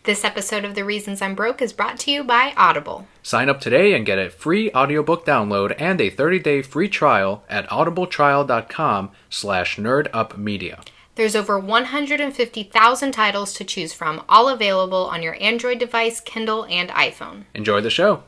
This episode of The Reasons I'm Broke is brought to you by Audible. Sign up today and get a free audiobook download and a 30-day free trial at audibletrial.com/nerdupmedia. There's over 150,000 titles to choose from, all available on your Android device, Kindle, and iPhone. Enjoy the show.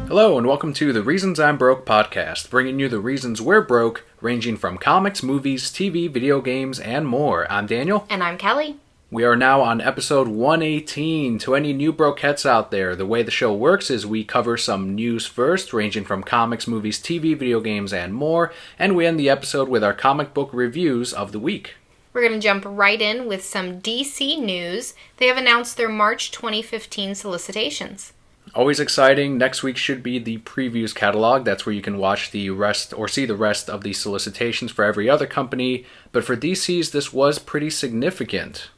Hello and welcome to the Reasons I'm Broke podcast, bringing you the reasons we're broke, ranging from comics, movies, TV, video games, and more. I'm Daniel. And I'm Kelly. We are now on episode 118. To any new brokeheads out there, the way the show works is we cover some news first, ranging from comics, movies, TV, video games, and more, and we end the episode with our comic book reviews of the week. We're going to jump right in with some DC news. They have announced their March 2015 solicitations. Always exciting. Next week should be the previews catalog. That's where you can watch the rest or see the rest of the solicitations for every other company. But for DC's, this was pretty significant.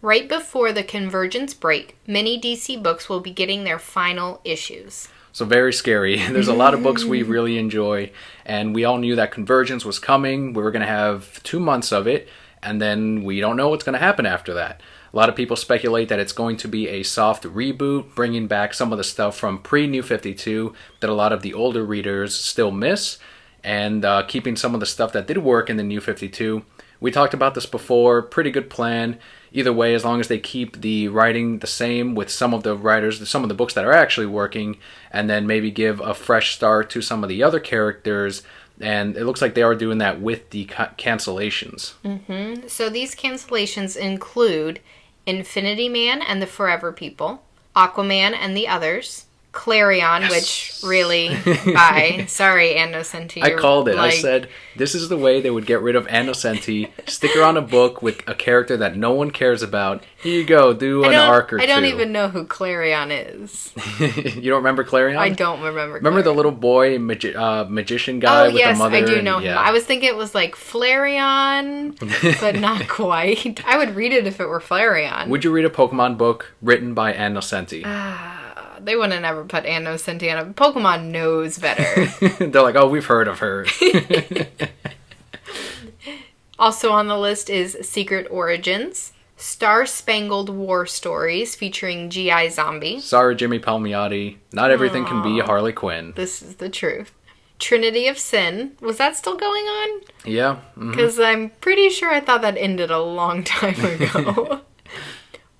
Right before the Convergence break, many DC books will be getting their final issues. So very scary. There's a lot of books we really enjoy. And we all knew that Convergence was coming. We were going to have 2 months of it. And then we don't know what's going to happen after that. A lot of people speculate that it's going to be a soft reboot, bringing back some of the stuff from pre-New 52 that a lot of the older readers still miss, and keeping some of the stuff that did work in the New 52. We talked about this before. Pretty good plan. Either way, as long as they keep the writing the same with some of the writers, some of the books that are actually working, and then maybe give a fresh start to some of the other characters. And it looks like they are doing that with the cancellations. So these cancellations include Infinity Man and the Forever People, Aquaman and the Others, Clarion, yes. Which really, bye. Sorry, Ann Nocenti. I called it. I said, this is the way they would get rid of Ann Nocenti. Stick her on a book with a character that no one cares about. Here you go, do an arc or two. I don't even know who Clarion is. You don't remember Clarion? I don't remember Remember the little boy, magician guy with the mother? Oh, yes, I do know him. I was thinking it was like Flareon, but not quite. I would read it if it were Flareon. Would you read a Pokemon book written by Ann Nocenti? They wouldn't ever put Ann Nocenti on it. Pokemon knows better. They're like, oh, we've heard of her. Also on the list is Secret Origins, Star-Spangled War Stories featuring G.I. Zombie. Sorry, Jimmy Palmiotti. Not everything can be Harley Quinn. This is the truth. Trinity of Sin. Was that still going on? Yeah. Because I'm pretty sure I thought that ended a long time ago.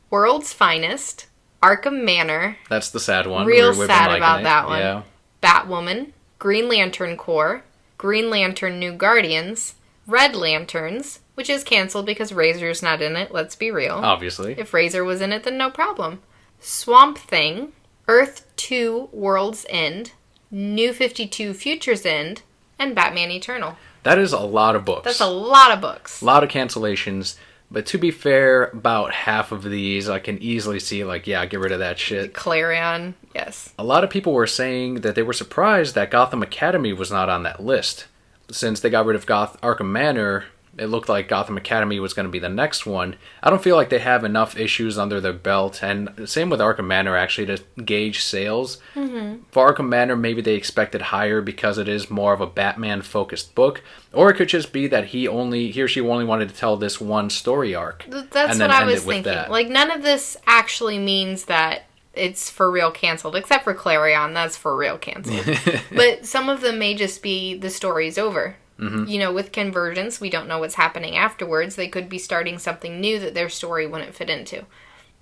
World's Finest. Arkham Manor. That's the sad one. Real sad about that one. Yeah. Batwoman. Green Lantern Corps. Green Lantern New Guardians. Red Lanterns, which is canceled because Razor's not in it, let's be real. Obviously. If Razor was in it, then no problem. Swamp Thing. Earth 2 World's End. New 52 Future's End. And Batman Eternal. That is a lot of books. That's a lot of books. A lot of cancellations. But to be fair, about half of these I can easily see, get rid of that shit. Clarion, yes. A lot of people were saying that they were surprised that Gotham Academy was not on that list. Since they got rid of Arkham Manor, it looked like Gotham Academy was going to be the next one. I don't feel like they have enough issues under their belt, and same with Arkham Manor, actually, to gauge sales. For Arkham Manor, maybe they expected higher because it is more of a Batman-focused book, or it could just be that he or she only wanted to tell this one story arc. That's what I was thinking. Like, none of this actually means that it's for real canceled, except for Clarion, that's for real canceled. But some of them may just be the story's over. You know, with Convergence, we don't know what's happening afterwards. They could be starting something new that their story wouldn't fit into.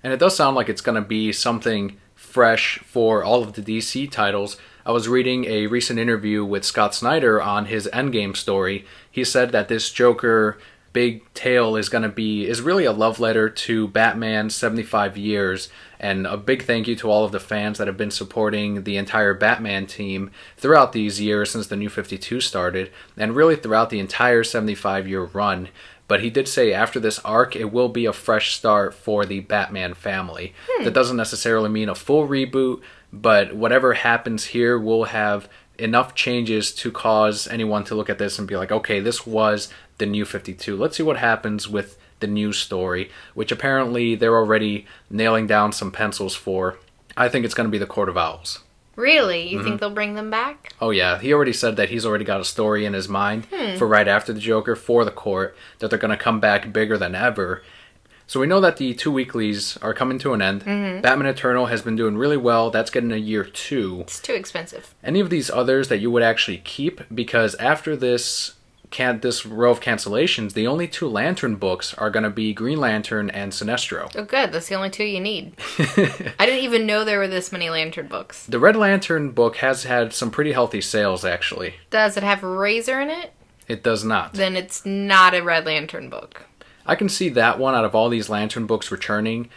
And it does sound like it's going to be something fresh for all of the DC titles. I was reading a recent interview with Scott Snyder on his Endgame story. He said that this Joker big tale is really a love letter to Batman's 75 years, and a big thank you to all of the fans that have been supporting the entire Batman team throughout these years since the New 52 started, and really throughout the entire 75-year run. But he did say after this arc, it will be a fresh start for the Batman family. That doesn't necessarily mean a full reboot, but whatever happens here will have enough changes to cause anyone to look at this and be like, okay, this was the New 52. Let's see what happens with the new story, which apparently they're already nailing down some pencils for. I think it's going to be the Court of Owls. Really? You think they'll bring them back? Oh yeah, he already said that he's already got a story in his mind for right after the Joker for the court, that they're going to come back bigger than ever. So we know that the 2 weeklies are coming to an end. Batman Eternal has been doing really well. That's getting a year 2. It's too expensive. Any of these others that you would actually keep? Because after this row of cancellations, the only 2 Lantern books are going to be Green Lantern and Sinestro. Oh, good. That's the only 2 you need. I didn't even know there were this many Lantern books. The Red Lantern book has had some pretty healthy sales, actually. Does it have Razor in it? It does not. Then it's not a Red Lantern book. I can see that one out of all these Lantern books returning.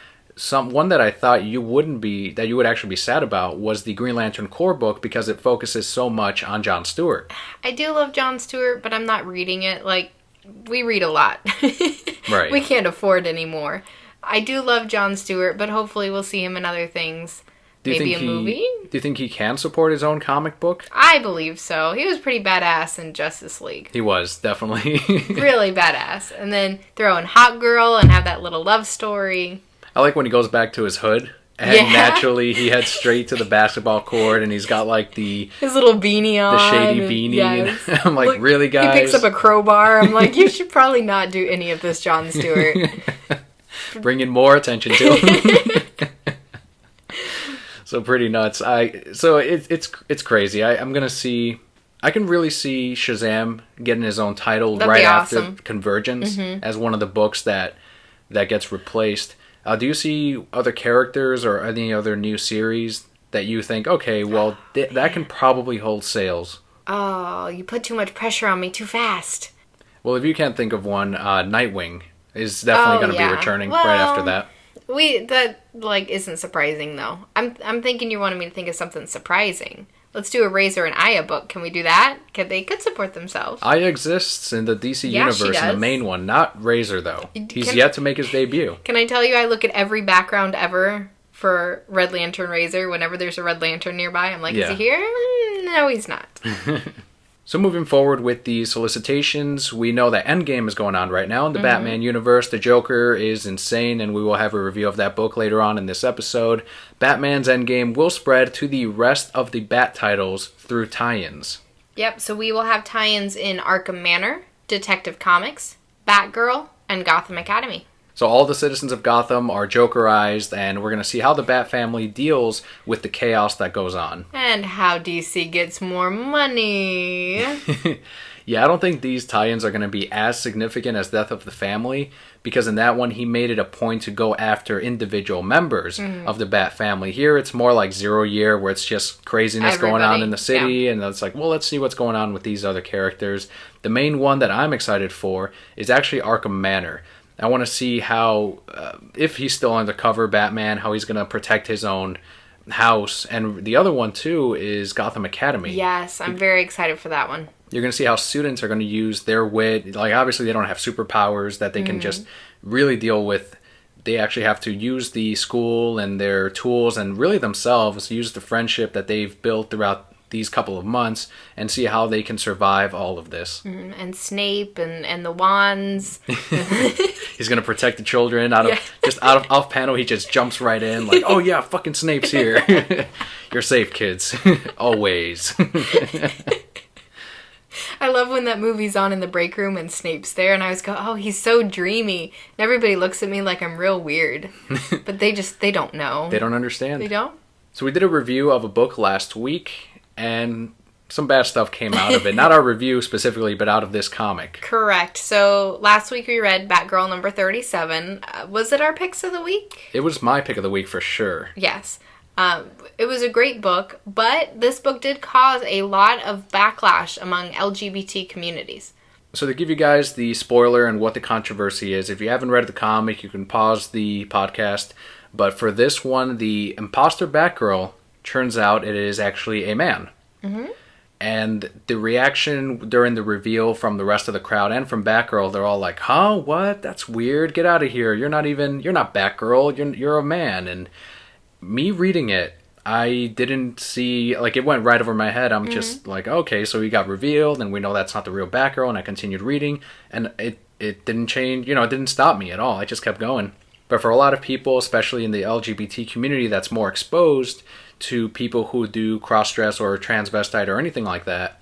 One that I thought you would actually be sad about was the Green Lantern Core book, because it focuses so much on Jon Stewart. I do love Jon Stewart, but I'm not reading it. Like, we read a lot. Right. We can't afford anymore. I do love Jon Stewart, but hopefully we'll see him in other things. Maybe a movie? Do you think he can support his own comic book? I believe so. He was pretty badass in Justice League. He was, definitely. Really badass. And then throw in Hot Girl and have that little love story. I like when he goes back to his hood, and naturally he heads straight to the basketball court, and he's got like his little beanie on, the shady beanie. Yes. And I'm like, look, really, guys? He picks up a crowbar. I'm like, you should probably not do any of this, Jon Stewart. Bringing more attention to him. So pretty nuts. So it's crazy. I'm gonna see. I can really see Shazam getting his own title. That'd right after Convergence as one of the books that gets replaced. Do you see other characters or any other new series that you think, okay, well, that can probably hold sales? Oh, you put too much pressure on me too fast. Well, if you can't think of one, Nightwing is definitely going to be returning right after that. That isn't surprising though. I'm thinking you're wanting me to think of something surprising. Let's do a Razor and Aya book. Can we do that? They could support themselves. Aya exists in the DC universe, in the main one, not Razor though. He's yet to make his debut. Can I tell you, I look at every background ever for Red Lantern Razor whenever there's a Red Lantern nearby. I'm like, is he here? No, he's not. So moving forward with the Solicitations, we know that Endgame is going on right now in the Batman universe. The Joker is insane, and we will have a review of that book later on in this episode. Batman's Endgame will spread to the rest of the Bat titles through tie-ins. Yep, so we will have tie-ins in Arkham Manor, Detective Comics, Batgirl, and Gotham Academy. So all the citizens of Gotham are Jokerized, and we're going to see how the Bat family deals with the chaos that goes on. And how DC gets more money. Yeah, I don't think these tie-ins are going to be as significant as Death of the Family, because in that one he made it a point to go after individual members of the Bat family. Here it's more like Zero Year, where it's just craziness going on in the city, and it's like, well, let's see what's going on with these other characters. The main one that I'm excited for is actually Arkham Manor. I want to see how, if he's still undercover Batman, how he's going to protect his own house. And the other one, too, is Gotham Academy. Yes, I'm very excited for that one. You're going to see how students are going to use their wit. Like, obviously, they don't have superpowers that they can just really deal with. They actually have to use the school and their tools and really themselves, use the friendship that they've built throughout these couple of months and see how they can survive all of this. And Snape and the wands. He's gonna protect the children out of off panel. He just jumps right in like, oh yeah, fucking Snape's here. You're safe, kids. Always. I love when that movie's on in the break room and Snape's there, and I always go, oh, he's so dreamy. And everybody looks at me like I'm real weird. But they don't know. They don't understand. They don't? So we did a review of a book last week, and some bad stuff came out of it. Not our review specifically, but out of this comic. Correct. So last week we read Batgirl number 37. Was it our picks of the week? It was my pick of the week for sure. Yes. It was a great book, but this book did cause a lot of backlash among LGBT communities. So to give you guys the spoiler and what the controversy is, if you haven't read the comic, you can pause the podcast. But for this one, the imposter Batgirl, turns out it is actually a man. And the reaction during the reveal from the rest of the crowd and from Batgirl, they're all like, huh? What? That's weird. Get out of here. You're not Batgirl. You're a man. And me reading it, I didn't see, like, it went right over my head. I'm just like, okay, so he got revealed and we know that's not the real Batgirl. And I continued reading and it didn't change, it didn't stop me at all. I just kept going. But for a lot of people, especially in the LGBT community that's more exposed to people who do cross-dress or transvestite or anything like that,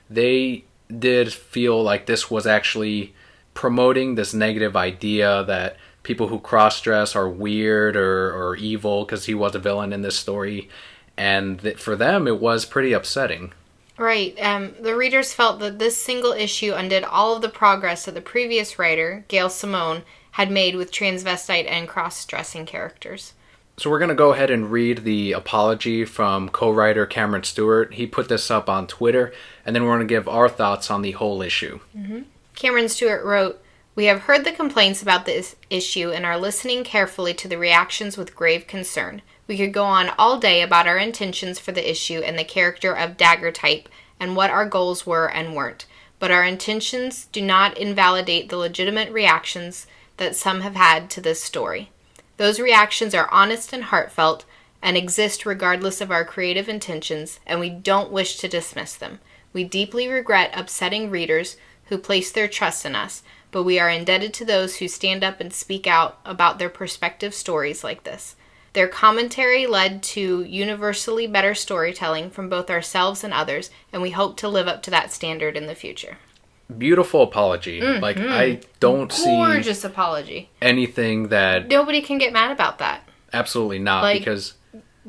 they did feel like this was actually promoting this negative idea that people who cross-dress are weird or evil, because he was a villain in this story. And that for them, it was pretty upsetting. Right. The readers felt that this single issue undid all of the progress that the previous writer, Gail Simone, had made with transvestite and cross-dressing characters. So we're going to go ahead and read the apology from co-writer Cameron Stewart. He put this up on Twitter, and then we're going to give our thoughts on the whole issue. Mm-hmm. Cameron Stewart wrote, "We have heard the complaints about this issue and are listening carefully to the reactions with grave concern. We could go on all day about our intentions for the issue and the character of Dagger Type and what our goals were and weren't. But our intentions do not invalidate the legitimate reactions that some have had to this story. Those reactions are honest and heartfelt and exist regardless of our creative intentions, and we don't wish to dismiss them. We deeply regret upsetting readers who place their trust in us, but we are indebted to those who stand up and speak out about their perspective stories like this. Their commentary led to universally better storytelling from both ourselves and others, and we hope to live up to that standard in the future." Beautiful apology. Mm-hmm. Like, I don't see... Gorgeous apology. Anything that... Nobody can get mad about that. Absolutely not, like, because...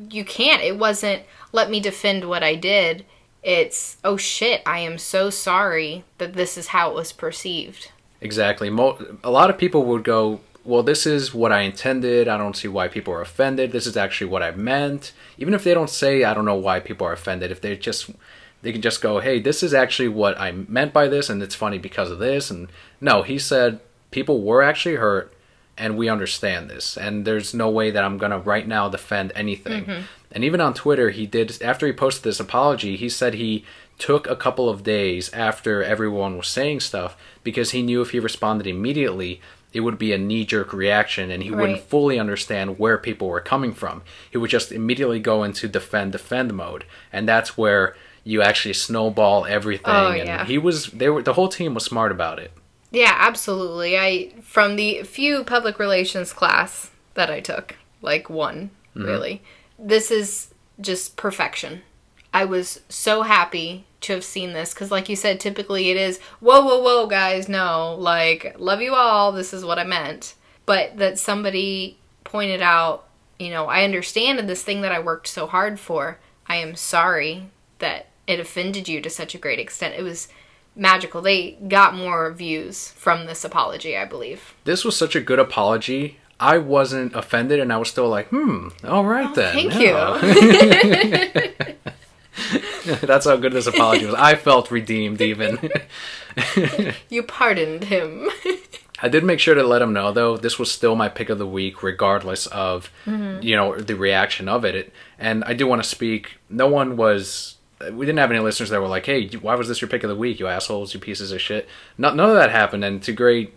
You can't. It wasn't, let me defend what I did. It's, oh shit, I am so sorry that this is how it was perceived. Exactly. A lot of people would go, well, this is what I intended. I don't see why people are offended. This is actually what I meant. Even if they don't say, I don't know why people are offended. If they can just go, hey, this is actually what I meant by this, and it's funny because of this. And no, he said people were actually hurt, and we understand this. And there's no way that I'm going to right now defend anything. Mm-hmm. And even on Twitter, he did, after he posted this apology, he said he took a couple of days after everyone was saying stuff because he knew if he responded immediately, it would be a knee-jerk reaction, and he wouldn't fully understand where people were coming from. He would just immediately go into defend mode, and that's where you actually snowball everything. Oh, and yeah. The whole team was smart about it. Yeah, absolutely. From the few public relations class that I took, like one, really, this is just perfection. I was so happy to have seen this, because like you said, typically it is, whoa, whoa, whoa, guys, no, like, love you all, this is what I meant. But that somebody pointed out, I understand this thing that I worked so hard for. I am sorry that it offended you to such a great extent. It was magical. They got more views from this apology, I believe. This was such a good apology. I wasn't offended, and I was still like, all right then. Thank you. That's how good this apology was. I felt redeemed, even. You pardoned him. I did make sure to let him know, though, this was still my pick of the week, regardless of, the reaction of it. And I do want to speak. We didn't have any listeners that were like, hey, why was this your pick of the week, you assholes, you pieces of shit. None of that happened, and to great,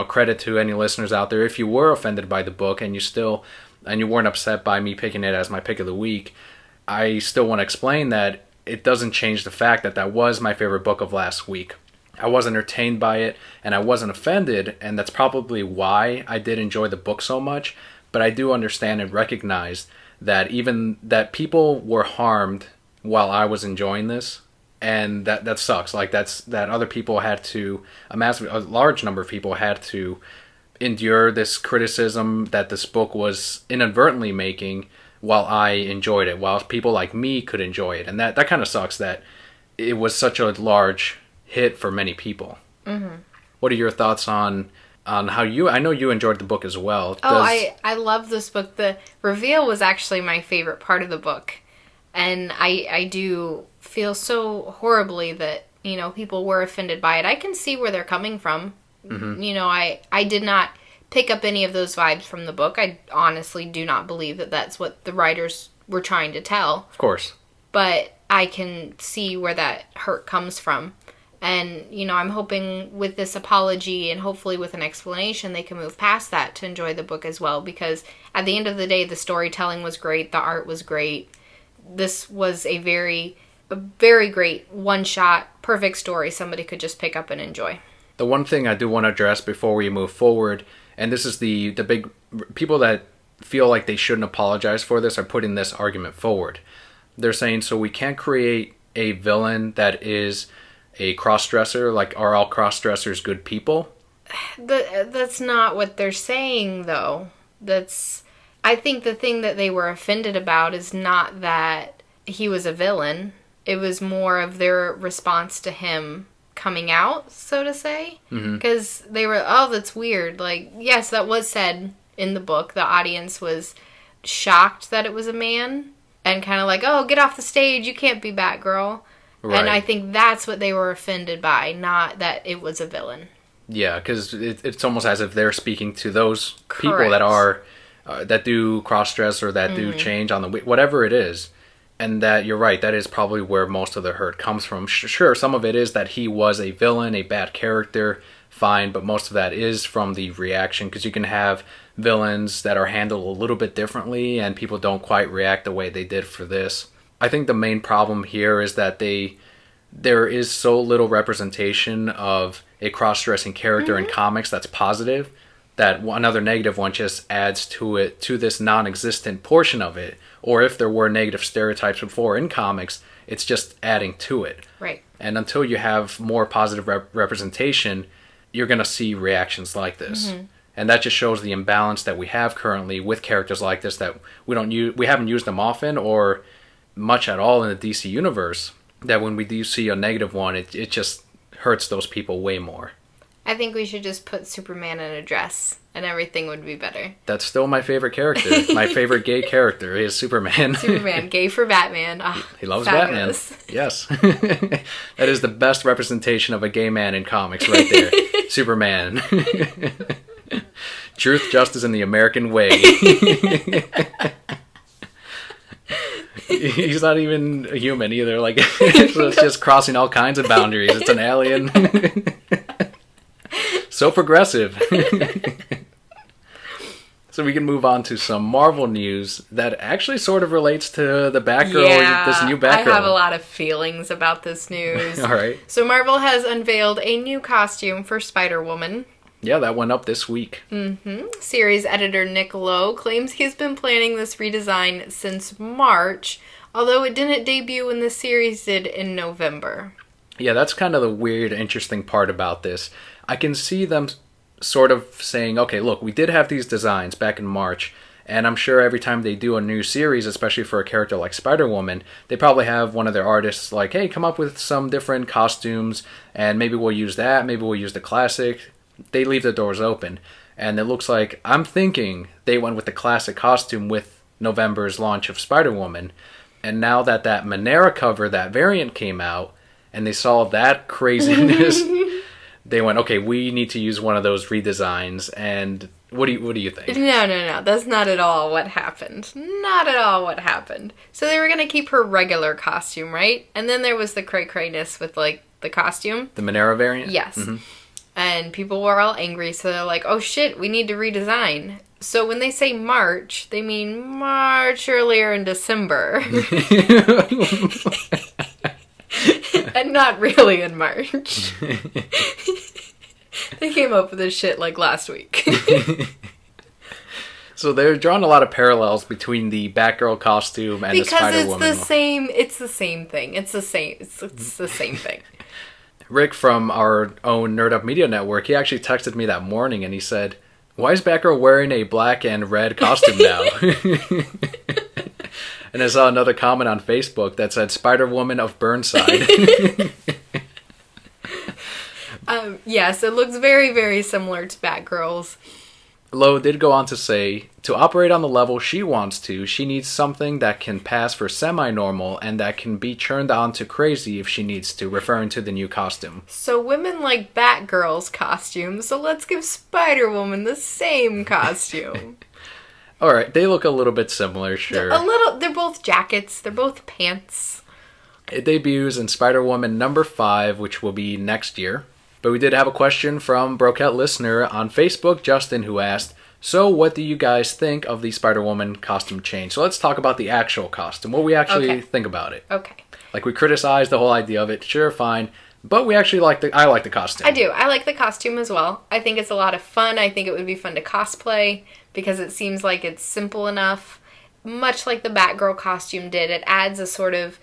credit to any listeners out there. If you were offended by the book and you weren't upset by me picking it as my pick of the week, I still want to explain that it doesn't change the fact that that was my favorite book of last week. I was entertained by it, and I wasn't offended, and that's probably why I did enjoy the book so much. But I do understand and recognize that even that people were harmed while I was enjoying this, and that sucks. Like, that other people had to, a large number of people had to endure this criticism that this book was inadvertently making while I enjoyed it, while people like me could enjoy it. And that kind of sucks that it was such a large hit for many people. Mm-hmm. What are your thoughts on how I know you enjoyed the book as well. I love this book. The reveal was actually my favorite part of the book. And I do feel so horribly that, people were offended by it. I can see where they're coming from. Mm-hmm. I did not pick up any of those vibes from the book. I honestly do not believe that that's what the writers were trying to tell. Of course. But I can see where that hurt comes from. And, I'm hoping with this apology and hopefully with an explanation, they can move past that to enjoy the book as well. Because at the end of the day, the storytelling was great. The art was great. This was a very great one-shot, perfect story somebody could just pick up and enjoy. The one thing I do want to address before we move forward, and this is the big people that feel like they shouldn't apologize for this are putting this argument forward. They're saying, so we can't create a villain that is a cross-dresser, like are all cross-dressers good people? That's not what they're saying, though. I think the thing that they were offended about is not that he was a villain. It was more of their response to him coming out, so to say. Because they were, oh, that's weird. Like, yes, that was said in the book. The audience was shocked that it was a man. And kind of like, oh, get off the stage. You can't be Batgirl. Right. And I think that's what they were offended by, not that it was a villain. Yeah, because it's almost as if they're speaking to those people that are that do cross-dress or that do change on the whatever it is. And that, you're right, that is probably where most of the hurt comes from. Sure, some of it is that he was a villain, a bad character, fine, but most of that is from the reaction, because you can have villains that are handled a little bit differently and people don't quite react the way they did for this. I think the main problem here is that there is so little representation of a cross-dressing character in comics that's positive, that another negative one just adds to this non-existent portion of it. Or if there were negative stereotypes before in comics, it's just adding to it. Right. And until you have more positive representation, you're going to see reactions like this. And that just shows the imbalance that we have currently with characters like this, that we haven't used them often or much at all in the DC universe, that when we do see a negative one, it just hurts those people way more. I think we should just put Superman in a dress and everything would be better. That's still my favorite character. My favorite gay character is Superman. Superman, gay for Batman. Oh, he loves fabulous. Batman. Yes. That is the best representation of a gay man in comics right there. Superman. Truth, justice, and the American way. He's not even a human either. Like, so it's just crossing all kinds of boundaries. It's an alien. So progressive. So we can move on to some Marvel news that actually sort of relates to the Batgirl, this new Batgirl. I have a lot of feelings about this news. All right. So Marvel has unveiled a new costume for Spider-Woman. Yeah, that went up this week. Series editor Nick Lowe claims he's been planning this redesign since March, although it didn't debut when the series did in November. Yeah, that's kind of the weird, interesting part about this. I can see them sort of saying, okay, look, we did have these designs back in March, and I'm sure every time they do a new series, especially for a character like Spider-Woman, they probably have one of their artists like, hey, come up with some different costumes, and maybe we'll use that, maybe we'll use the classic. They leave the doors open, and it looks like, I'm thinking they went with the classic costume with November's launch of Spider-Woman, and now that Monera cover, that variant came out, and they saw that craziness, they went, okay, we need to use one of those redesigns, and what do you think? No, that's not at all what happened. Not at all what happened. So they were going to keep her regular costume, right? And then there was the cray-crayness with, like, the costume. The Monera variant? Yes. And people were all angry, so they're like, oh shit, we need to redesign. So when they say March, they mean March earlier in December. And not really in March. They came up with this shit like last week. So they're drawing a lot of parallels between the Batgirl costume and the Spider-Woman. Because it's the same thing. It's the same thing. Rick from our own Nerd Up Media Network, he actually texted me that morning and he said, why is Batgirl wearing a black and red costume now? And I saw another comment on Facebook that said, Spider-Woman of Burnside. Yes, it looks very, very similar to Batgirl's. Lowe did go on to say, to operate on the level she wants to, she needs something that can pass for semi-normal and that can be turned on to crazy if she needs to, referring to the new costume. So women like Batgirl's costume, so let's give Spider-Woman the same costume. Alright, they look a little bit similar, sure. They're both jackets, they're both pants. It debuts in Spider-Woman number 5, which will be next year. But we did have a question from Broquette listener on Facebook, Justin, who asked, so what do you guys think of the Spider-Woman costume change? So let's talk about the actual costume, what we actually think about it. Okay. Like, we criticized the whole idea of it, sure, fine, But we actually I like the costume. I do. I like the costume as well. I think it's a lot of fun. I think it would be fun to cosplay because it seems like it's simple enough. Much like the Batgirl costume did, it adds a sort of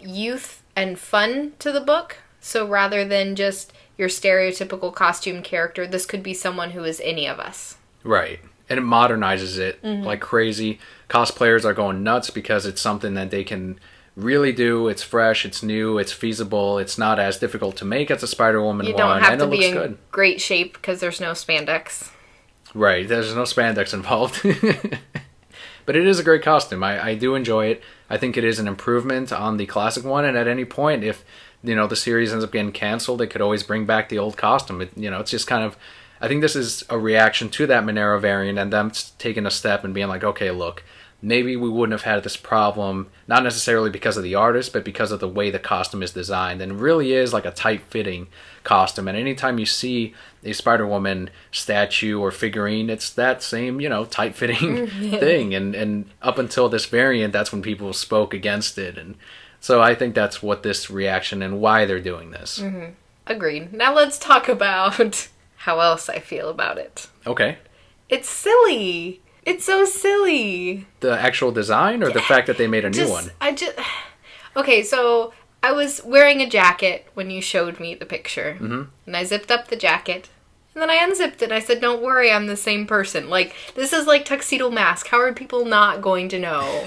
youth and fun to the book. So rather than just your stereotypical costume character, this could be someone who is any of us. Right. And it modernizes it like crazy. Cosplayers are going nuts because it's something that they can really do. It's fresh, it's new, it's feasible, it's not as difficult to make as a Spider-Woman one. You don't have to be in good. Great shape because there's no spandex. Right, there's no spandex involved. But it is a great costume. I do enjoy it. I think it is an improvement on the classic one, and at any point, if the series ends up getting canceled, they could always bring back the old costume. It's just kind of... I think this is a reaction to that Monero variant and them taking a step and being like, okay, look, maybe we wouldn't have had this problem, not necessarily because of the artist, but because of the way the costume is designed. And it really is like a tight-fitting costume. And anytime you see a Spider-Woman statue or figurine, it's that same, tight-fitting thing. And up until this variant, that's when people spoke against it. And so I think that's what this reaction and why they're doing this. Mm-hmm. Agreed. Now let's talk about how else I feel about it. Okay. It's silly. It's so silly. The actual design or the fact that they made a new one? Okay, so I was wearing a jacket when you showed me the picture. Mm-hmm. And I zipped up the jacket. And then I unzipped it and I said, don't worry, I'm the same person. Like, this is like Tuxedo Mask. How are people not going to know?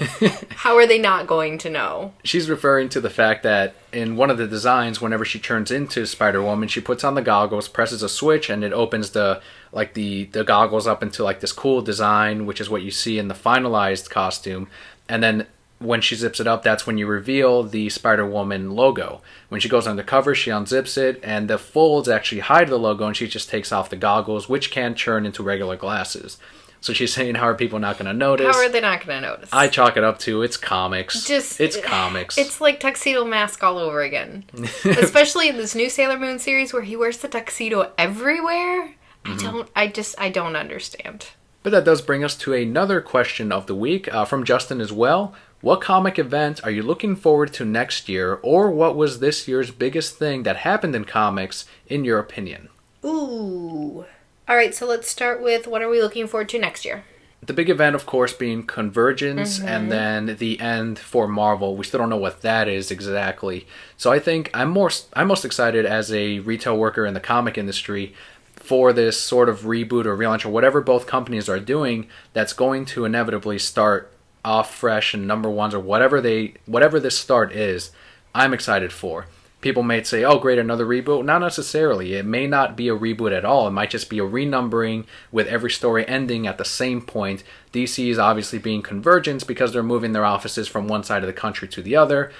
How are they not going to know? She's referring to the fact that in one of the designs, whenever she turns into Spider-Woman, she puts on the goggles, presses a switch, and it opens the goggles up into like this cool design, which is what you see in the finalized costume. And then when she zips it up, that's when you reveal the Spider-Woman logo. When she goes undercover, she unzips it, and the folds actually hide the logo, and she just takes off the goggles, which can turn into regular glasses. So she's saying, how are people not going to notice? How are they not going to notice? I chalk it up to, it's comics. It's comics. It's like Tuxedo Mask all over again. Especially in this new Sailor Moon series where he wears the tuxedo everywhere. Mm-hmm. I don't understand. But that does bring us to another question of the week from Justin as well. What comic event are you looking forward to next year, or what was this year's biggest thing that happened in comics, in your opinion? Ooh. All right, so let's start with what are we looking forward to next year? The big event, of course, being Convergence, and then the end for Marvel. We still don't know what that is exactly. So I think I'm most excited as a retail worker in the comic industry for this sort of reboot or relaunch or whatever both companies are doing that's going to inevitably start off fresh and number ones or whatever this start is. I'm excited for. People may say, oh great, another reboot. Not necessarily. It may not be a reboot at all. It might just be a renumbering with every story ending at the same point. DC is obviously being Convergence because they're moving their offices from one side of the country to the other.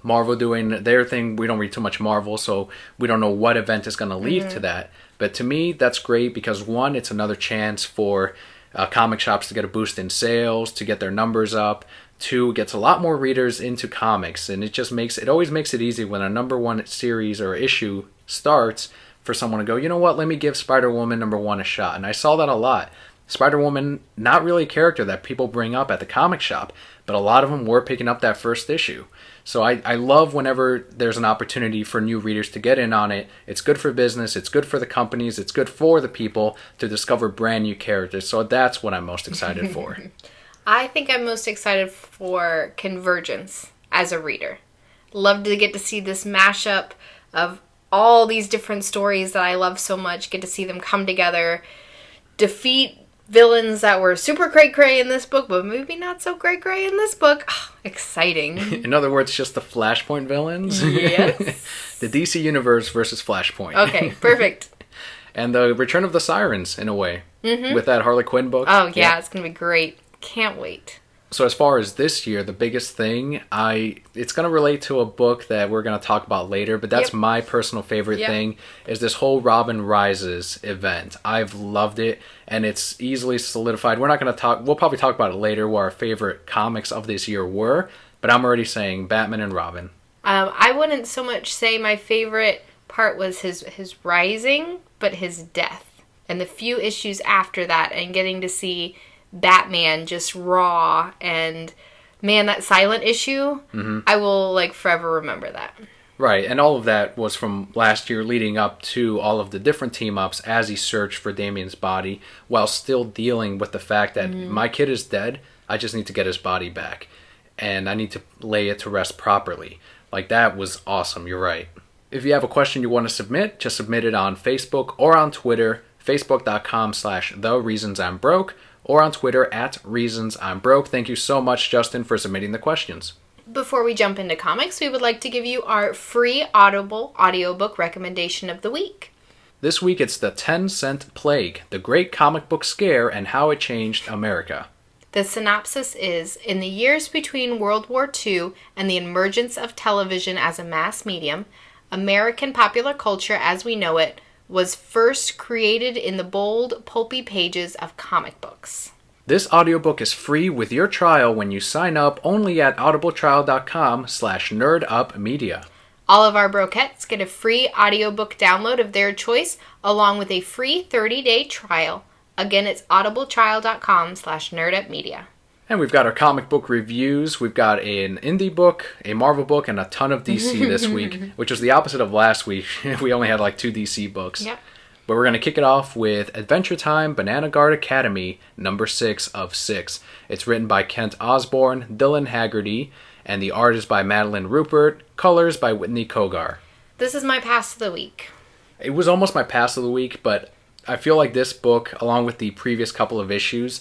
Marvel doing their thing. We don't read too much Marvel, so we don't know what event is going to lead to that. But to me, that's great because one, it's another chance for comic shops to get a boost in sales, to get their numbers up. Two, it gets a lot more readers into comics, and it always makes it easy when a number one series or issue starts for someone to go, you know what, let me give Spider-Woman number one a shot. And I saw that a lot. Spider-Woman, not really a character that people bring up at the comic shop, but a lot of them were picking up that first issue. So I love whenever there's an opportunity for new readers to get in on it. It's good for business, it's good for the companies, it's good for the people to discover brand new characters. So that's what I'm most excited for. I think I'm most excited for Convergence as a reader. Love to get to see this mashup of all these different stories that I love so much, get to see them come together, defeat villains that were super cray-cray in this book, but maybe not so cray-cray in this book. Oh, exciting. In other words, just the Flashpoint villains? Yes. The DC Universe versus Flashpoint. Okay, perfect. And the Return of the Sirens, in a way, with that Harley Quinn book. Oh, yeah, it's going to be great. Can't wait. So as far as this year, the biggest thing, it's going to relate to a book that we're going to talk about later, but that's my personal favorite thing, is this whole Robin Rises event. I've loved it, and it's easily solidified. We'll probably talk about it later, what our favorite comics of this year were, but I'm already saying Batman and Robin. I wouldn't so much say my favorite part was his rising, but his death. And the few issues after that, and getting to see Batman just raw, and man, that silent issue, I will forever remember that. Right, and all of that was from last year leading up to all of the different team-ups as he searched for Damien's body while still dealing with the fact that my kid is dead, I just need to get his body back. And I need to lay it to rest properly. Like, that was awesome, you're right. If you have a question you want to submit, just submit it on Facebook or on Twitter, facebook.com/thereasonsimbroke, or on Twitter @reasonsimbroke. Thank you so much, Justin, for submitting the questions. Before we jump into comics, we would like to give you our free Audible audiobook recommendation of the week. This week it's The 10-Cent Plague, The Great Comic Book Scare and How It Changed America. The synopsis is, in the years between World War II and the emergence of television as a mass medium, American popular culture as we know it was first created in the bold, pulpy pages of comic books. This audiobook is free with your trial when you sign up only at audibletrial.com/nerdupmedia. All of our brokettes get a free audiobook download of their choice along with a free 30-day trial. Again, it's audibletrial.com/nerdupmedia. And we've got our comic book reviews. We've got an indie book, a Marvel book, and a ton of DC this week, which was the opposite of last week. We only had like 2 DC books. Yep. But we're going to kick it off with Adventure Time Banana Guard Academy, number 6 of 6. It's written by Kent Osborne, Dylan Haggerty, and the art is by Madeline Rupert, colors by Whitney Kogar. This is my pass of the week. It was almost my pass of the week, but I feel like this book, along with the previous couple of issues,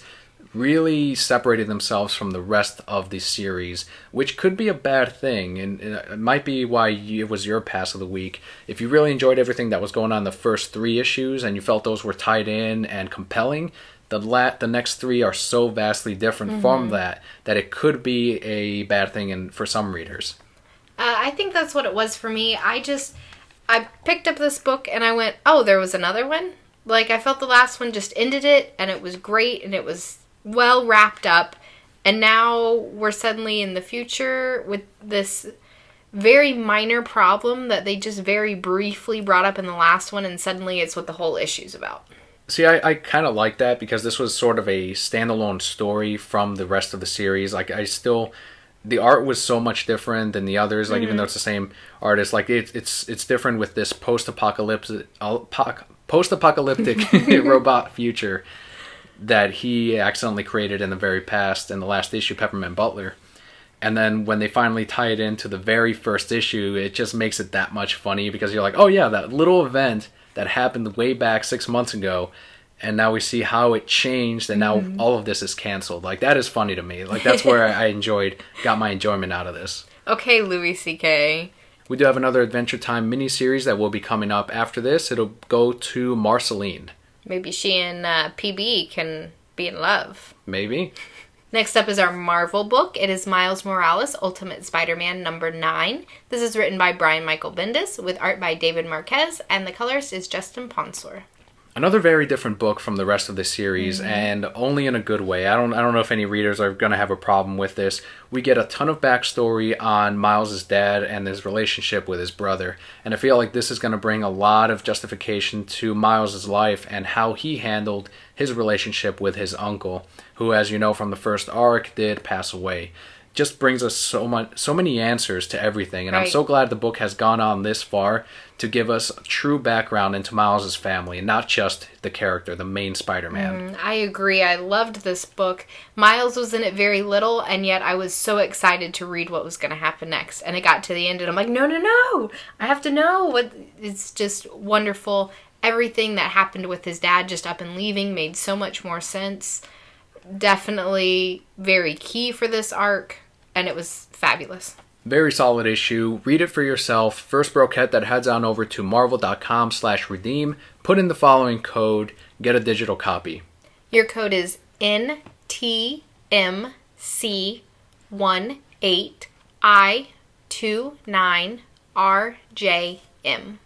really separated themselves from the rest of the series, which could be a bad thing, and it might be why it was your pass of the week. If you really enjoyed everything that was going on in the first 3 issues, and you felt those were tied in and compelling, the next 3 are so vastly different from that it could be a bad thing for some readers. I think that's what it was for me. I picked up this book and I went, oh, there was another one? Like, I felt the last one just ended it, and it was great, and it was well wrapped up, and now we're suddenly in the future with this very minor problem that they just very briefly brought up in the last one, and suddenly it's what the whole issue's about. See, I kind of like that because this was sort of a standalone story from the rest of the series. Like, the art was so much different than the others. Like, even though it's the same artist, like it's different with this post-apocalyptic robot future that he accidentally created in the very past in the last issue, Peppermint Butler. And then when they finally tie it into the very first issue, it just makes it that much funny because you're like, oh yeah, that little event that happened way back 6 months ago, and now we see how it changed, and now all of this is canceled. Like, that is funny to me. Like, that's where got my enjoyment out of this. Okay, Louis C.K. We do have another Adventure Time miniseries that will be coming up after this. It'll go to Marceline. Maybe she and PB can be in love. Maybe. Next up is our Marvel book. It is Miles Morales, Ultimate Spider-Man number 9. This is written by Brian Michael Bendis with art by David Marquez, and the colorist is Justin Ponsor. Another very different book from the rest of the series, and only in a good way. I don't know if any readers are going to have a problem with this. We get a ton of backstory on Miles' dad and his relationship with his brother, and I feel like this is going to bring a lot of justification to Miles' life and how he handled his relationship with his uncle, who, as you know from the first arc, did pass away. Just brings us so many answers to everything, and right. I'm so glad the book has gone on this far to give us a true background into Miles' family, and not just the character, the main Spider-Man. I agree. I loved this book. Miles was in it very little, and yet I was so excited to read what was going to happen next. And it got to the end, and I'm like, no! I have to know what. It's just wonderful. Everything that happened with his dad just up and leaving made so much more sense. Definitely very key for this arc, and it was fabulous. Very solid issue. Read it for yourself. First broquette that heads on over to marvel.com/redeem. Put in the following code. Get a digital copy. Your code is NTMC18I29RJM.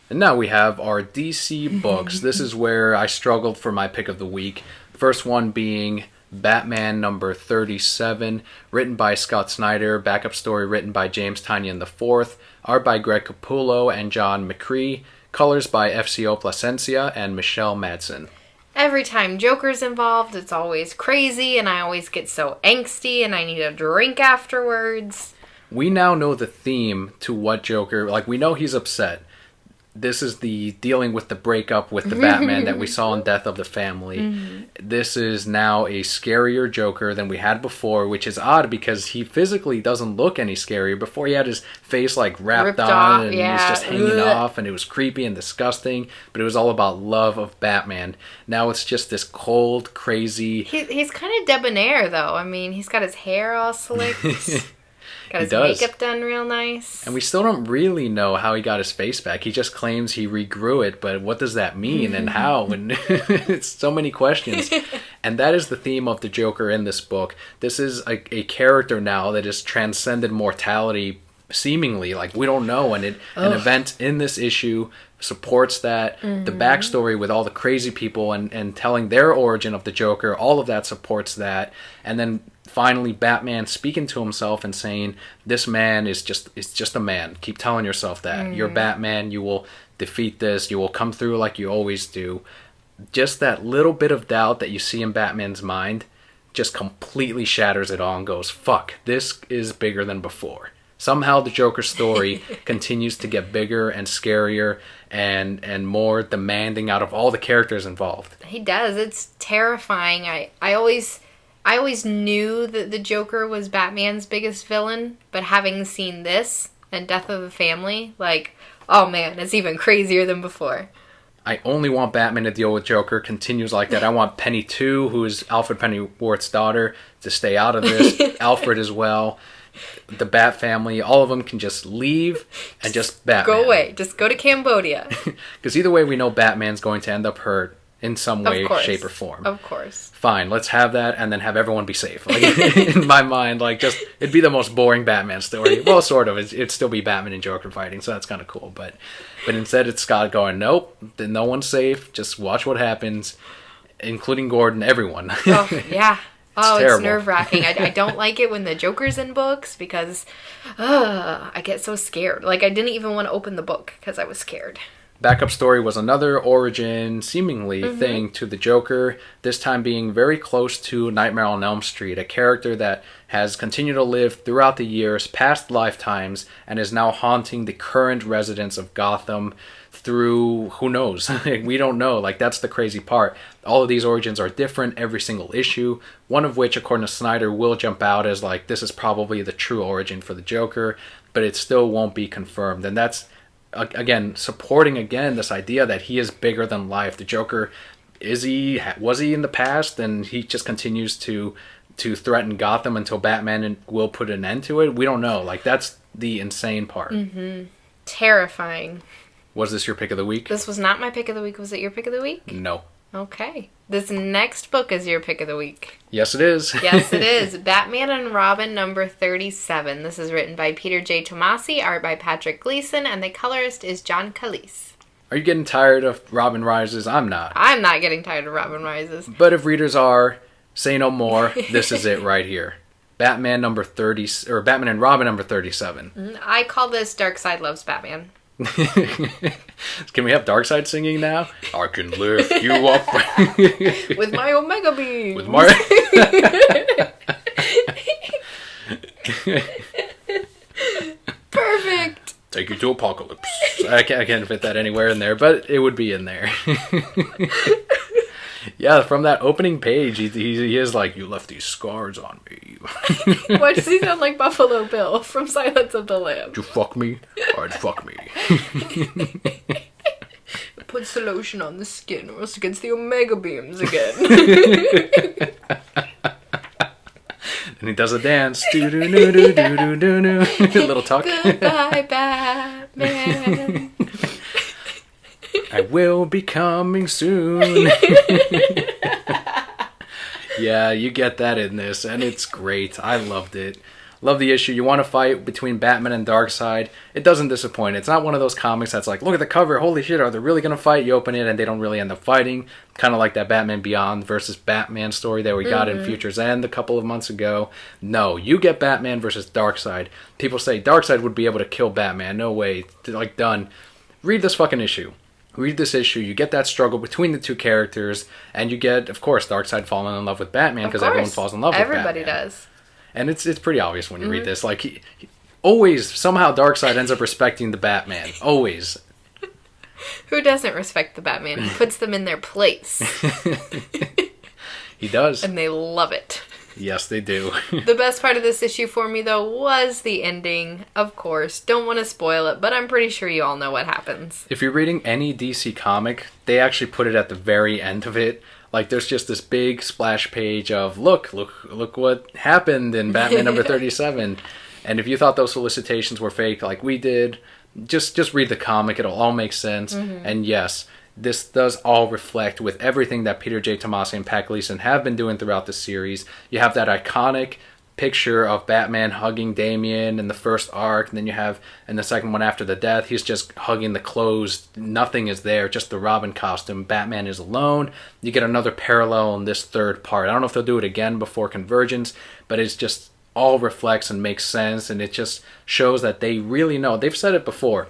And now we have our DC books. This is where I struggled for my pick of the week. First one being Batman number 37, written by Scott Snyder, backup story written by James Tynion IV, art by Greg Capullo and John McCree, colors by FCO Plasencia and Michelle Madsen. Every time Joker's involved, it's always crazy, and I always get so angsty, and I need a drink afterwards. we now know the theme to what Joker, like, we know he's upset. This is the dealing with the breakup with the Batman that we saw in Death of the Family. Mm-hmm. This is now a scarier Joker than we had before, which is odd because he physically doesn't look any scarier. Before he had his face like wrapped on off, and he's just hanging off, and it was creepy and disgusting, but it was all about love of Batman. Now it's just this cold, crazy... He's kind of debonair, though. I mean, he's got his hair all slicked. Got his makeup done real nice. And we still don't really know how he got his face back. He just claims he regrew it, but what does that mean and how? And it's so many questions. And that is the theme of the Joker in this book. This is a character now that has transcended mortality, seemingly. Like, we don't know. And an event in this issue supports that. Mm-hmm. The backstory with all the crazy people and telling their origin of the Joker, all of that supports that. And then finally Batman speaking to himself and saying, this man is just a man. Keep telling yourself that. Mm-hmm. You're Batman. You will defeat this. You will come through like you always do. Just that little bit of doubt that you see in Batman's mind just completely shatters it all and goes, fuck, this is bigger than before. Somehow the Joker story continues to get bigger and scarier and more demanding out of all the characters involved. He does. It's terrifying. I always knew that the Joker was Batman's biggest villain, but having seen this and Death of the Family, like, oh man, it's even crazier than before. I only want Batman to deal with Joker. Continues like that. I want Penny too, who is Alfred Pennyworth's daughter, to stay out of this. Alfred as well. The Bat family, all of them can just leave and just Batman. Go away. Just go to Cambodia. Because either way, we know Batman's going to end up hurt in some way, shape, or form. Of course. Fine, let's have that and then have everyone be safe. Like, in my mind, like, just it'd be the most boring Batman story. Well, sort of. It'd still be Batman and Joker fighting, so that's kind of cool. But instead, it's Scott going, nope, no one's safe. Just watch what happens, including Gordon, everyone. Oh, yeah. It's nerve-wracking. I don't like it when the Joker's in books because I get so scared. Like, I didn't even want to open the book because I was scared. Backup story was another origin, seemingly, thing to the Joker, this time being very close to Nightmare on Elm Street, a character that has continued to live throughout the years, past lifetimes, and is now haunting the current residents of Gotham through, who knows? We don't know. Like, that's the crazy part. All of these origins are different every single issue, one of which, according to Snyder, will jump out as, like, this is probably the true origin for the Joker, but it still won't be confirmed. And that's, again, supporting this idea that he is bigger than life. The Joker, was he in the past, and he just continues to threaten Gotham until Batman will put an end to it? We don't know. Like, that's the insane part. Terrifying. Was this your pick of the week? This was not my pick of the week. Was it your pick of the week? No. Okay. This next book is your pick of the week. Yes, it is. Yes, it is. Batman and Robin number 37. This is written by Peter J. Tomasi, art by Patrick Gleason, and the colorist is John Calise. Are you getting tired of Robin Rises? I'm not. I'm not getting tired of Robin Rises. But if readers are, say no more. This is it right here. Batman number 30, or Batman and Robin number 37. I call this Darkseid Loves Batman. Can we have Darkseid singing now? I can lift you up with my Omega Beam. With my perfect. Take you to Apocalypse. I can't fit that anywhere in there, but it would be in there. Yeah, from that opening page, he is like, you left these scars on me. Why does he sound like Buffalo Bill from Silence of the Lambs? Did you fuck me? Alright, fuck me. Puts the lotion on the skin or else it gets the Omega Beams again. And he does a dance. Do-do-do-do-do-do-do. Little tuck. Goodbye, Batman. I will be coming soon. Yeah, you get that in this, and it's great. I loved it. Love the issue. You want to fight between Batman and Darkseid. It doesn't disappoint. It's not one of those comics that's like, look at the cover, holy shit, are they really going to fight? You open it and they don't really end up fighting. Kind of like that Batman Beyond versus Batman story that we got in Future's End a couple of months ago. No, you get Batman versus Darkseid. People say Darkseid would be able to kill Batman. No way. Like, done. Read this fucking issue. Read this issue, you get that struggle between the two characters, and you get, of course, Darkseid falling in love with Batman, because everyone falls in love with Batman. Everybody does. And it's pretty obvious when you read this. Like, Always, somehow Darkseid ends up respecting the Batman. Always. Who doesn't respect the Batman? He puts them in their place. He does. And they love it. Yes, they do. The best part of this issue for me, though, was the ending. Of course. Don't want to spoil it, but I'm pretty sure you all know what happens. If you're reading any DC comic, they actually put it at the very end of it. Like, there's just this big splash page of, look what happened in Batman number 37. And if you thought those solicitations were fake like we did, just read the comic. It'll all make sense. Mm-hmm. And yes, this does all reflect with everything that Peter J. Tomasi and Pat Gleason have been doing throughout the series. You have that iconic picture of Batman hugging Damian in the first arc, and then you have in the second one after the death, he's just hugging the clothes. Nothing is there, just the Robin costume. Batman is alone. You get another parallel in this third part. I don't know if they'll do it again before Convergence, but it's just all reflects and makes sense, and it just shows that they really know. They've said it before.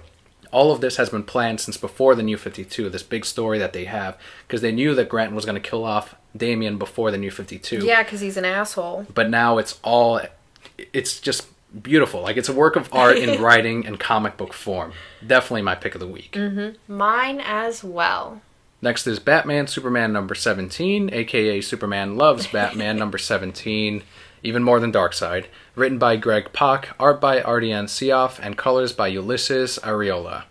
All of this has been planned since before the New 52, this big story that they have, because they knew that Grant was going to kill off Damian before the New 52. Yeah, because he's an asshole. But now it's just beautiful. Like, it's a work of art in writing and comic book form. Definitely my pick of the week. Mm-hmm. Mine as well. Next is Batman Superman number 17, a.k.a. Superman Loves Batman number 17, even more than Darkseid. Written by Greg Pak, art by Ardian Syaf, and colors by Ulysses Areola.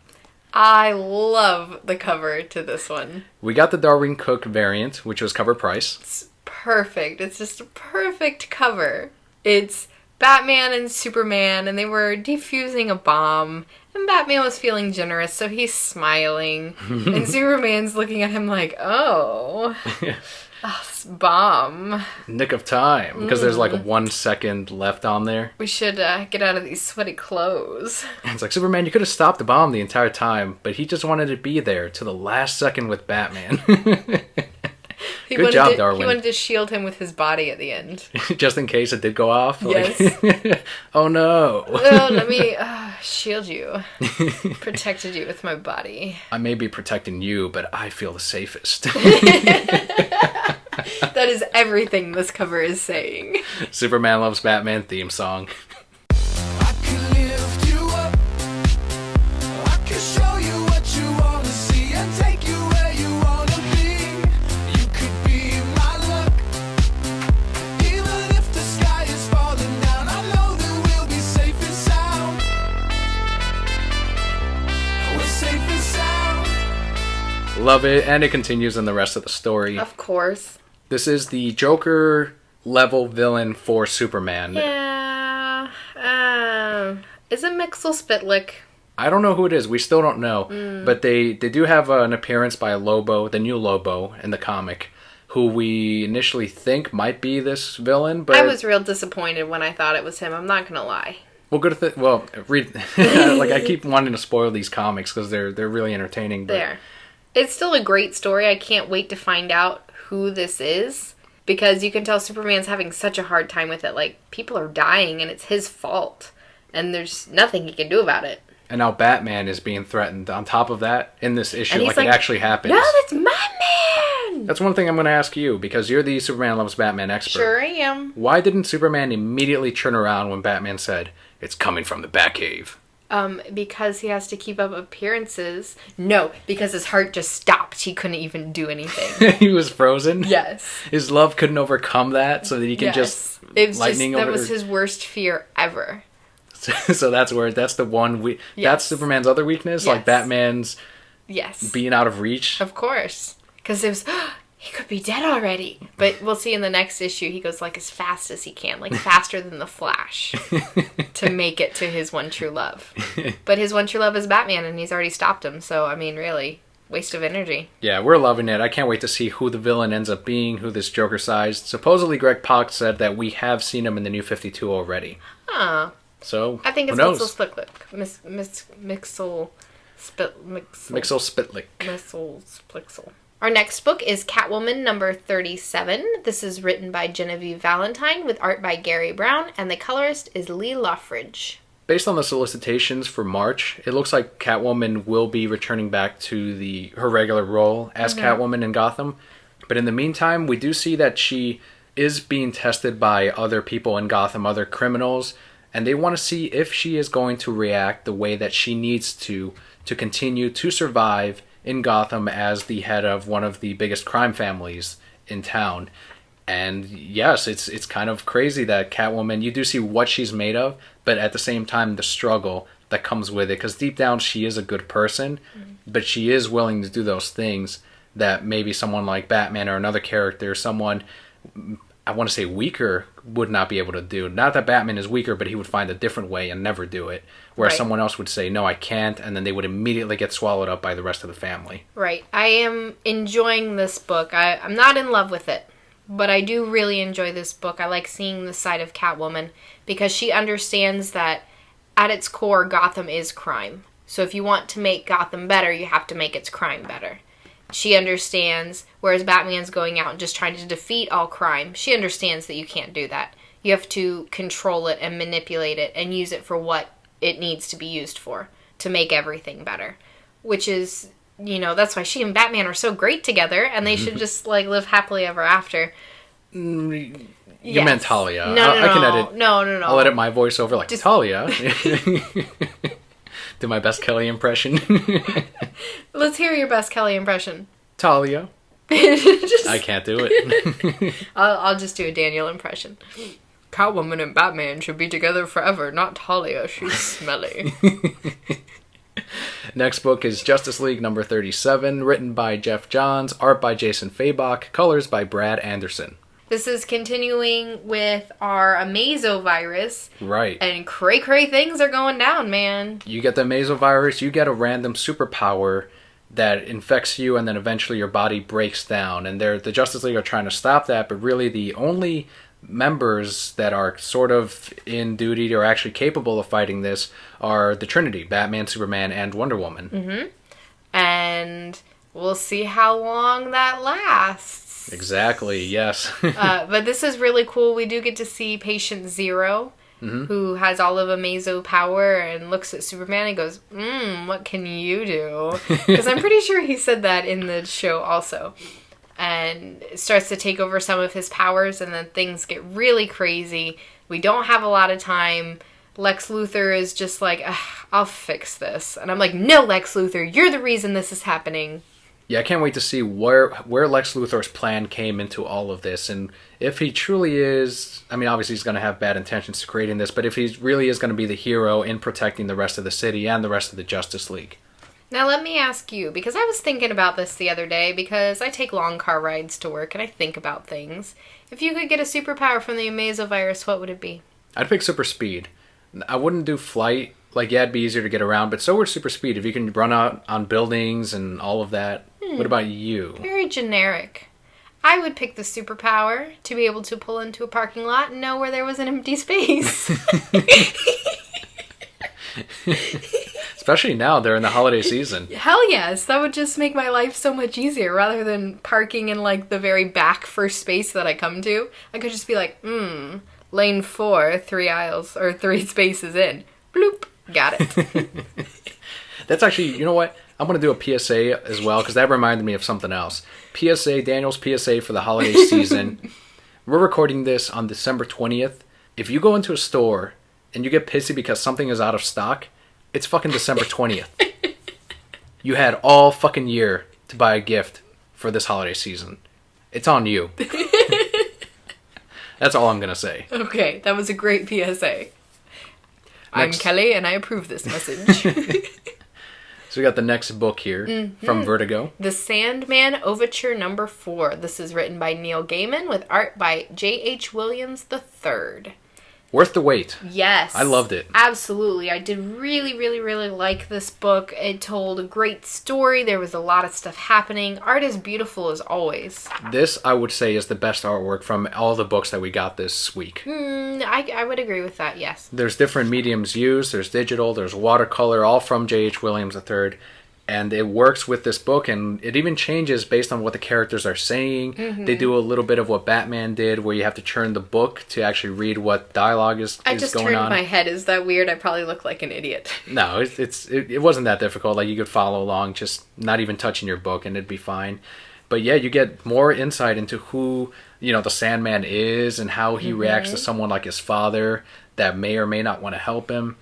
I love the cover to this one. We got the Darwin Cook variant, which was cover price. It's perfect. It's just a perfect cover. It's Batman and Superman, and they were defusing a bomb. And Batman was feeling generous, so he's smiling. And Superman's looking at him like, oh, this bomb. Nick of time, because there's like 1 second left on there. We should get out of these sweaty clothes. And it's like, Superman, you could have stopped the bomb the entire time, but he just wanted to be there to the last second with Batman. Good job, Darwin. He wanted to shield him with his body at the end. Just in case it did go off? Yes. Like, oh no. Oh, let me shield you. Protected you with my body. I may be protecting you, but I feel the safest. That is everything this cover is saying. Superman Loves Batman theme song. Love it, and it continues in the rest of the story. Of course. This is the Joker level villain for Superman. Yeah. Is it Mixel Spitlick? I don't know who it is. We still don't know. But they do have an appearance by Lobo, the new Lobo in the comic, who we initially think might be this villain. But I was real disappointed when I thought it was him. I'm not going to lie. Well, read. Like, I keep wanting to spoil these comics because they're really entertaining. But it's still a great story. I can't wait to find out who this is, because you can tell Superman's having such a hard time with it. Like, people are dying and it's his fault, and there's nothing he can do about it. And now Batman is being threatened on top of that in this issue, like it actually happens. No, that's my man! That's one thing I'm going to ask you, because you're the Superman Loves Batman expert. Sure I am. Why didn't Superman immediately turn around when Batman said, "It's coming from the Batcave"? Because he has to keep up appearances. No, because his heart just stopped. He couldn't even do anything. He was frozen? Yes. His love couldn't overcome that, so that he can just lightning over. That was his worst fear ever. So that's the one that's Superman's other weakness? Yes. Like Batman's being out of reach? Of course. Because it was... he could be dead already. But we'll see in the next issue, he goes like as fast as he can, like faster than the Flash, to make it to his one true love. But his one true love is Batman, and he's already stopped him. So, I mean, really, waste of energy. Yeah, we're loving it. I can't wait to see who the villain ends up being, who this Joker sized. Supposedly, Greg Pak said that we have seen him in the New 52 already. Huh. So, I think it's Mixel Spitlick. Mixel Spitlick. Mixel Splixel. Our next book is Catwoman number 37. This is written by Genevieve Valentine with art by Gary Brown, and the colorist is Lee Loffridge. Based on the solicitations for March, it looks like Catwoman will be returning back to her regular role as Catwoman in Gotham. But in the meantime, we do see that she is being tested by other people in Gotham, other criminals, and they want to see if she is going to react the way that she needs to continue to survive in Gotham as the head of one of the biggest crime families in town. And yes, it's kind of crazy that Catwoman, you do see what she's made of, but at the same time the struggle that comes with it, because deep down she is a good person, but she is willing to do those things that maybe someone like Batman or another character, someone, I want to say weaker, would not be able to do. Not that Batman is weaker, but he would find a different way and never do it. Whereas someone else would say, no, I can't, and then they would immediately get swallowed up by the rest of the family. Right. I am enjoying this book. I'm not in love with it, but I do really enjoy this book. I like seeing the side of Catwoman because she understands that at its core, Gotham is crime. So if you want to make Gotham better, you have to make its crime better. She understands, whereas Batman's going out and just trying to defeat all crime, she understands that you can't do that. You have to control it and manipulate it and use it for what it needs to be used for, to make everything better. Which is, that's why she and Batman are so great together, and they should just, live happily ever after. You meant Talia. No, I can edit. No. I'll edit my voice over like Talia. Do my best Kelly impression. Let's hear your best Kelly impression. Talia. I can't do it. I'll just do a Daniel impression. Catwoman and Batman should be together forever, not Talia. She's smelly. Next book is Justice League number 37, written by Jeff Johns, art by Jason Fabok, colors by Brad Anderson. This is continuing with our Amazovirus. Right. And cray-cray things are going down, man. You get the Amazovirus, you get a random superpower that infects you, and then eventually your body breaks down. And the Justice League are trying to stop that, but really the only members that are sort of in duty or actually capable of fighting this are the Trinity, Batman, Superman, and Wonder Woman. Mm-hmm. And we'll see how long that lasts. Exactly, yes. But this is really cool. We do get to see Patient Zero, who has all of Amazo power and looks at Superman and goes, what can you do? Because I'm pretty sure he said that in the show also. And starts to take over some of his powers, and then things get really crazy. We don't have a lot of time. Lex Luthor is just like, I'll fix this. And I'm like, no, Lex Luthor, you're the reason this is happening. Yeah, I can't wait to see where Lex Luthor's plan came into all of this, and if he truly is, I mean, obviously he's going to have bad intentions to creating this, but if he really is going to be the hero in protecting the rest of the city and the rest of the Justice League. Now let me ask you, because I was thinking about this the other day, because I take long car rides to work and I think about things. If you could get a superpower from the Amazovirus, what would it be? I'd pick super speed. I wouldn't do flight. Like, yeah, it'd be easier to get around, but so would super speed. If you can run out on buildings and all of that. What about you? Very generic. I would pick the superpower to be able to pull into a parking lot and know where there was an empty space. Especially now, they're in the holiday season. Hell yes, that would just make my life so much easier. Rather than parking in, the very back first space that I come to, I could just be like, lane 4, 3 aisles, or 3 spaces in. Bloop. Got it. That's actually, you know what? I'm going to do a PSA as well, because that reminded me of something else. PSA, Daniel's PSA for the holiday season. We're recording this on December 20th. If you go into a store and you get pissy because something is out of stock, it's fucking December 20th. You had all fucking year to buy a gift for this holiday season. It's on you. That's all I'm going to say. Okay, that was a great PSA. I'm Kelly, and I approve this message. So we got the next book here from Vertigo. The Sandman Overture number 4. This is written by Neil Gaiman with art by J.H. Williams III. Worth the wait. Yes. I loved it. Absolutely. I did really, really, really like this book. It told a great story. There was a lot of stuff happening. Art is beautiful as always. This, I would say, is the best artwork from all the books that we got this week. I would agree with that, yes. There's different mediums used. There's digital, there's watercolor, all from J.H. Williams III. And it works with this book, and it even changes based on what the characters are saying. Mm-hmm. They do a little bit of what Batman did, where you have to turn the book to actually read what dialogue is going on. I just turned my head. Is that weird? I probably look like an idiot. No, it wasn't that difficult. Like, you could follow along, just not even touching your book, and it'd be fine. But yeah, you get more insight into who, the Sandman is and how he reacts to someone like his father. that may or may not want to help him,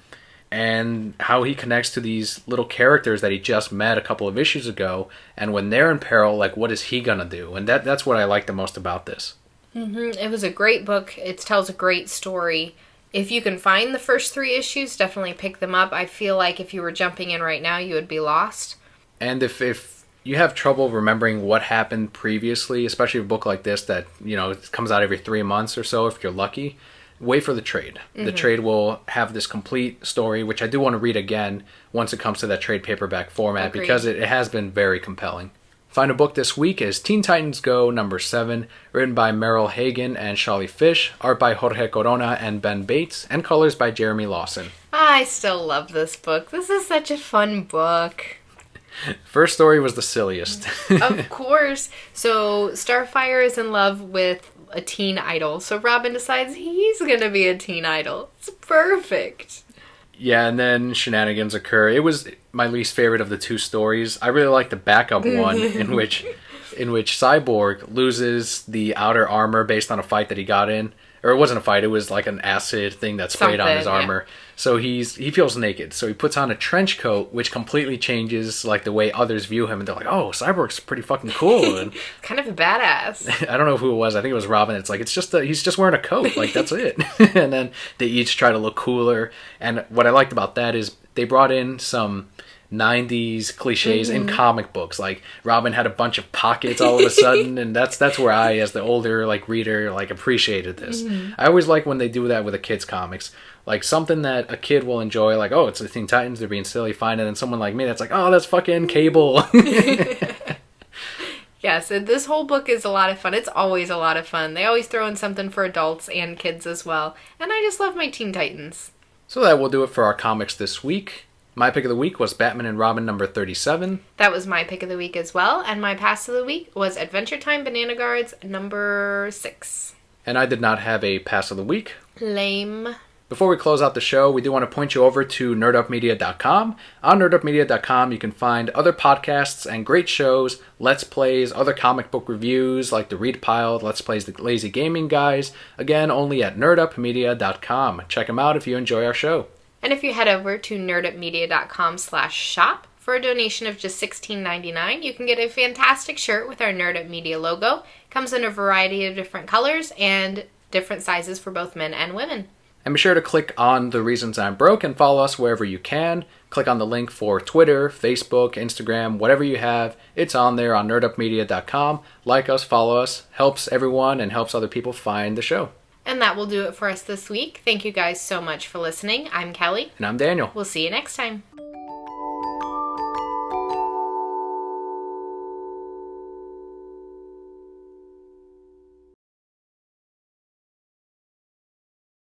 and how he connects to these little characters that he just met a couple of issues ago, and when they're in peril, like, what is he gonna do? And that's what I like the most about this. It was a great book. It tells a great story. If you can find the first 3 issues, definitely pick them up. I feel like if you were jumping in right now, you would be lost. And if you have trouble remembering what happened previously, especially a book like this that, it comes out every 3 months or so if you're lucky, wait for the trade. The trade will have this complete story, which I do want to read again once it comes to that trade paperback format. Agreed. Because it has been very compelling. Final book this week is Teen Titans Go #7, written by Merrill Hagen and Shali Fish, art by Jorge Corona and Ben Bates, and colors by Jeremy Lawson. I still love this book. This is such a fun book. First story was the silliest. Of course. So Starfire is in love with a teen idol. So Robin decides he's going to be a teen idol. It's perfect. Yeah, and then shenanigans occur. It was my least favorite of the 2 stories. I really like the backup one in which Cyborg loses the outer armor based on a fight that he got in. Or it wasn't a fight, it was like an acid thing that sprayed on his armor. Yeah. So he feels naked. So he puts on a trench coat, which completely changes like the way others view him. And they're like, oh, Cyborg's pretty fucking cool. And kind of a badass. I don't know who it was. I think it was Robin. It's like, he's just wearing a coat. Like, that's it. And then they each try to look cooler. And what I liked about that is they brought in some 90s cliches in comic books. Like Robin had a bunch of pockets all of a sudden, and that's where I, as the older reader, appreciated this. I always like when they do that with a kid's comics, like something that a kid will enjoy, like, oh, it's the Teen Titans, they're being silly, fine, and then someone like me that's like, oh, that's fucking Cable. Yeah, so this whole book is a lot of fun. It's always a lot of fun. They always throw in something for adults and kids as well, and I just love my Teen Titans. So that will do it for our comics this week. My pick of the week was Batman and Robin #37. That was my pick of the week as well. And my pass of the week was Adventure Time Banana Guards #6. And I did not have a pass of the week. Lame. Before we close out the show, we do want to point you over to nerdupmedia.com. On nerdupmedia.com, you can find other podcasts and great shows, Let's Plays, other comic book reviews like the Read Pile, Let's Plays the Lazy Gaming Guys. Again, only at nerdupmedia.com. Check them out if you enjoy our show. And if you head over to nerdupmedia.com/shop for a donation of just $16.99, you can get a fantastic shirt with our Nerd Up Media logo. Comes in a variety of different colors and different sizes for both men and women. And be sure to click on The Reasons I'm Broke and follow us wherever you can. Click on the link for Twitter, Facebook, Instagram, whatever you have. It's on there on nerdupmedia.com. Like us, follow us. Helps everyone and helps other people find the show. And that will do it for us this week. Thank you guys so much for listening. I'm Kelly. And I'm Daniel. We'll see you next time.